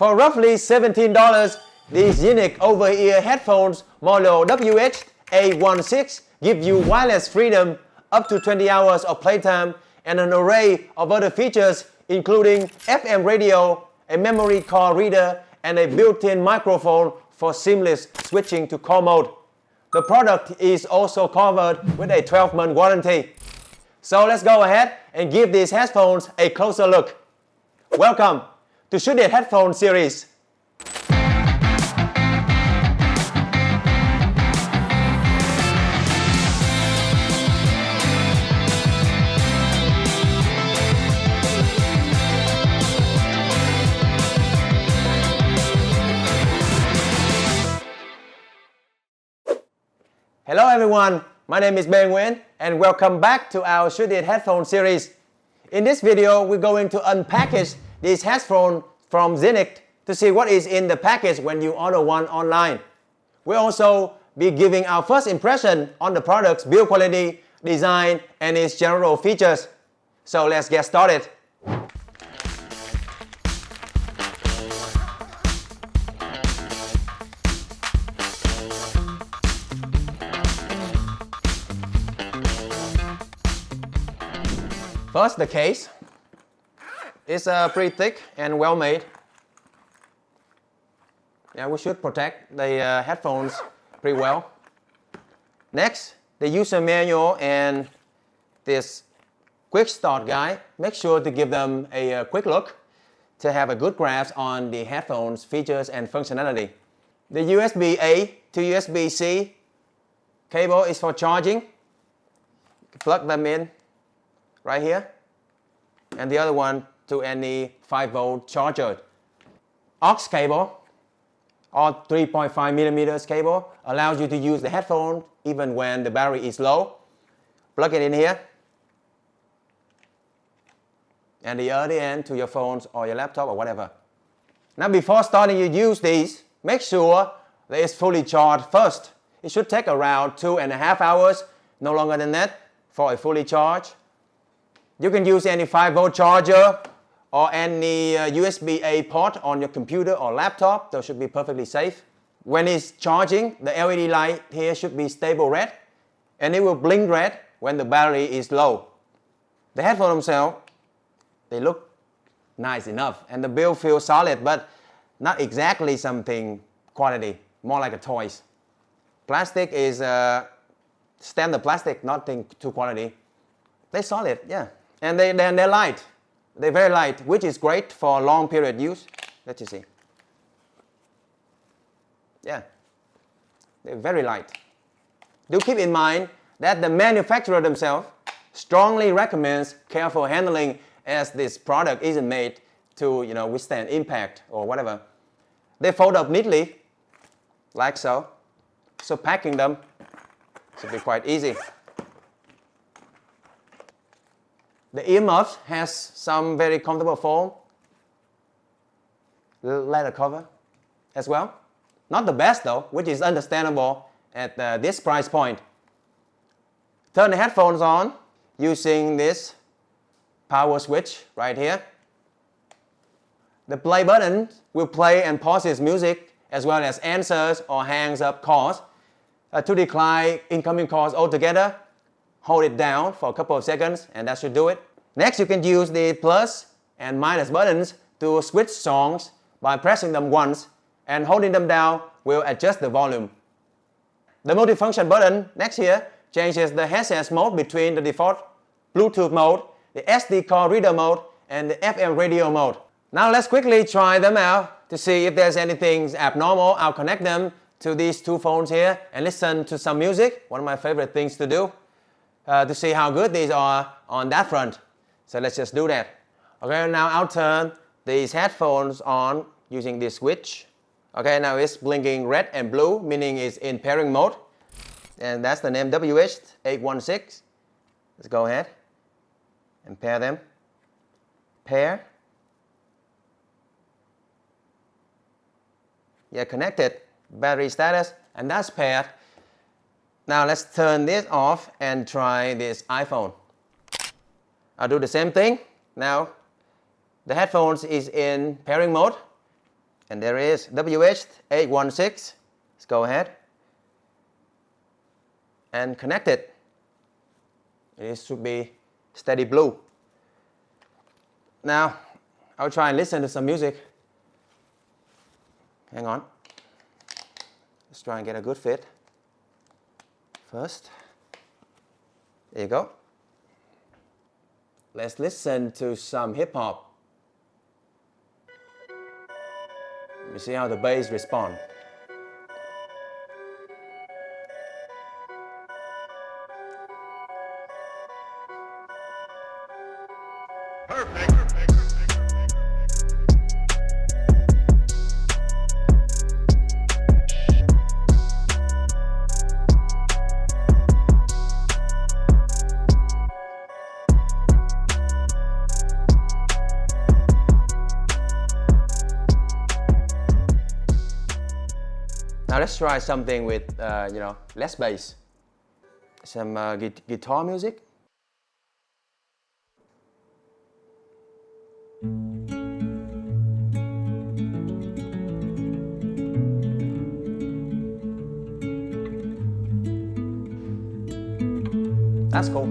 For roughly $17, these ZIHNIC over-ear headphones model WH-816 give you wireless freedom, up to 20 hours of playtime, and an array of other features including FM radio, a memory card reader, and a built-in microphone for seamless switching to call mode. The product is also covered with a 12-month warranty. So let's go ahead and give these headphones a closer look. Welcome to ShouldIT Headphone Series. Hello everyone, my name is Ben Nguyen and welcome back to our ShouldIT Headphone Series. In this video, we're going to unpackage these headphones from ZIHNIC to see what is in the package when you order one online. We'll also be giving our first impression on the product's build quality, design, and its general features. So let's get started. First, the case. It's pretty thick and well made. Yeah, we should protect the headphones pretty well. Next, the user manual and this quick start guide. Make sure to give them a quick look to have a good grasp on the headphones features and functionality. The USB-A to USB-C cable is for charging. Plug them in right here, and the other one to any 5-volt charger. Aux cable or 3.5mm cable allows you to use the headphone even when the battery is low. Plug it in here, and the other end to your phones or your laptop or whatever. Now before starting to use these, make sure that it's fully charged first. It should take around 2.5 hours, no longer than that, for a fully charged. You can use any 5-volt charger or any USB-A port on your computer or laptop. Those should be perfectly safe. When it's charging, the LED light here should be stable red, and it will blink red when the battery is low. The headphones themselves, they look nice enough, and the build feels solid, but not exactly something quality, more like a toys. Plastic is standard plastic, nothing too quality. They're solid, yeah. And they're light. They're very light, which is great for long period use. Let you see. Yeah, they're very light. Do keep in mind that the manufacturer themselves strongly recommends careful handling, as this product isn't made to withstand impact or whatever. They fold up neatly, like so. So packing them should be quite easy. The earmuffs has some very comfortable foam leather cover as well. Not the best though, which is understandable at this price point. Turn the headphones on using this power switch right here. The play button will play and pauses music as well as answers or hangs up calls. To decline incoming calls altogether, hold it down for a couple of seconds and that should do it. Next, you can use the plus and minus buttons to switch songs by pressing them once, and holding them down will adjust the volume. The multifunction button next here changes the headset mode between the default Bluetooth mode, the SD card reader mode, and the FM radio mode. Now let's quickly try them out to see if there's anything abnormal. I'll connect them to these two phones here and listen to some music, one of my favorite things to do, to see how good these are on that front. So let's just do that. Okay, now I'll turn these headphones on using this switch. Okay, now it's blinking red and blue, meaning it's in pairing mode. And that's the name WH-816. Let's go ahead and pair them. Pair. Yeah, connected. Battery status, and that's paired. Now let's turn this off and try this iPhone. I'll do the same thing. Now the headphones is in pairing mode. And there is WH816. Let's go ahead and connect it. It should be steady blue. Now, I'll try and listen to some music. Hang on. Let's try and get a good fit first. There you go. Let's listen to some hip hop. You see how the bass responds. Perfect. Now let's try something with less bass. Some guitar music. That's cool.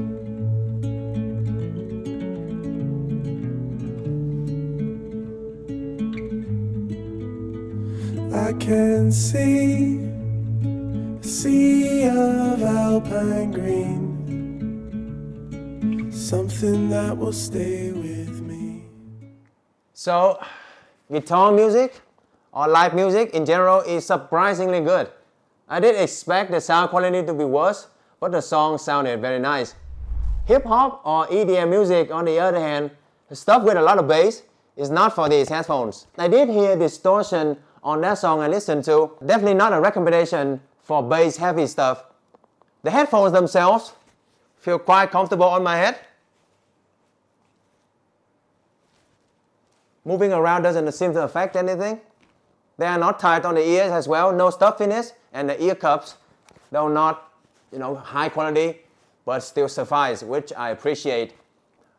I can see a sea of alpine green, something that will stay with me. So, guitar music or live music in general is surprisingly good. I did expect the sound quality to be worse, but the song sounded very nice. Hip hop or EDM music, on the other hand, stuff with a lot of bass, is not for these headphones. I did hear distortion on that song I listened to. Definitely not a recommendation for bass heavy stuff. The headphones themselves feel quite comfortable on my head. Moving around doesn't seem to affect anything. They are not tight on the ears as well, no stuffiness, and the ear cups, though not high quality, but still suffice, which I appreciate.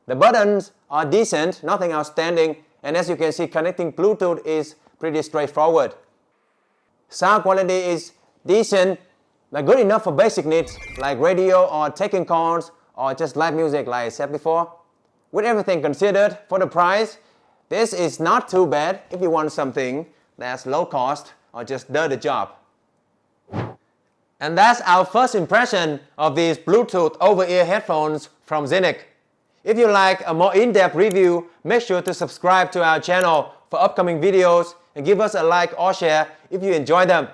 The buttons are decent, nothing outstanding, and as you can see, connecting Bluetooth is pretty straightforward. Sound quality is decent, but good enough for basic needs like radio or taking calls or just live music like I said before. With everything considered, for the price, this is not too bad if you want something that's low cost or just does the job. And that's our first impression of these Bluetooth over-ear headphones from ZIHNIC. If you like a more in-depth review, make sure to subscribe to our channel for upcoming videos and give us a like or share if you enjoy them.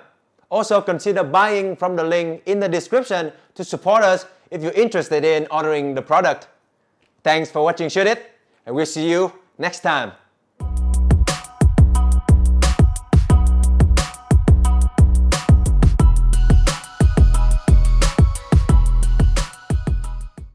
Also consider buying from the link in the description to support us if you're interested in ordering the product. Thanks for watching ShouldIT, and we'll see you next time.